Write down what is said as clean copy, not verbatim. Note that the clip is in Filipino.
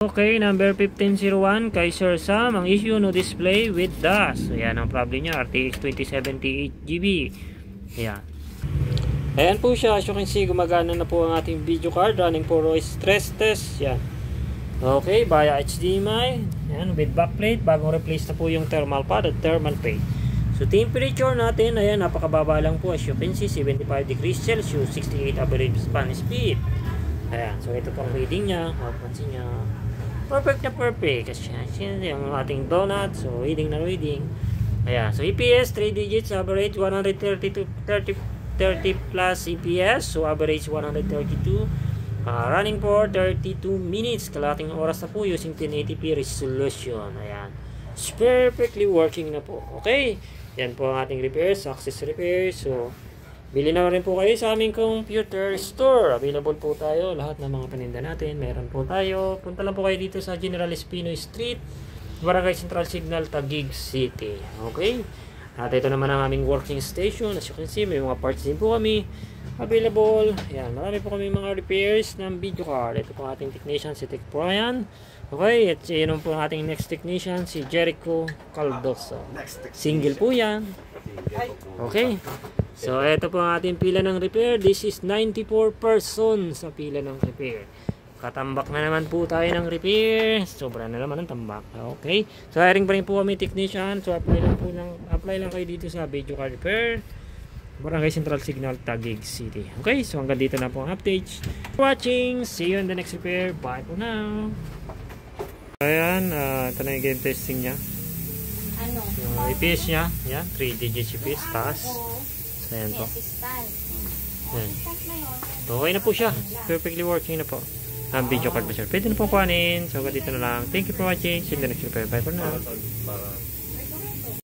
Okay, number 1501 kay Sir Sam. Ang issue, no display with dust. So yan ang problem niya, RTX 2070 8GB. Ayan. Ayan po siya. As you can see, gumagana na po ang ating video card. Running po stress test. Yan. Okay, via HDMI. Yan, with backplate. Bagong replace na po yung thermal pad at thermal plate. So temperature natin, ayan, napakababa lang po. As you can see, 75 degrees Celsius, 68 average fan speed. Ayan, so ito po ang reading niya. Pansin niya. Perfect na perfect. Kasi yung ating donut. So reading na reading. Ayan, so EPS 3 digits, average 130 to 30 plus EPS. So average 132. Running for 32 minutes. Kalating oras na po using 1080p resolution. Ayan. It's perfectly working na po. Okay. Yan po ang ating repair. Success repair. So bili na rin po kayo sa aming computer store. Available po tayo. Lahat ng mga paninda natin. Meron po tayo. Punta lang po kayo dito sa General Espino Street, Barangay Central Signal, Taguig City. Okay. At ito naman ang aming working station. As you can see, may mga parts din po kami available. Yan, marami po kami mga repairs ng video card. Ito po ang ating technician, si Tech Brian. Okay, at yun po ang ating next technician, si Jericho Caldoso. Single po yan. Okay. So, ito po ang ating pila ng repair. This is 94 persons sa pila ng repair. Katambak na naman po tayo ng repair. Sobra na naman ang tambak. Okay. So, hiring pa rin po kami technician. So, apply lang kayo dito sa video card repair, Barangay Central Signal, Taguig City. Okay. So, hanggang dito na po ang updates. Watching. See you in the next repair. Bye for now. Ayan. Ito na yung game testing niya. Ano? EPS niya. Yan. 3 digits EPS. Taas. So, ayan po. Ayan. Okay na po siya. Perfectly working na po. Ang video card pa siya. Pwede na po kuhanin. So, hanggang dito na lang. Thank you for watching. See you in the next video. Bye for now.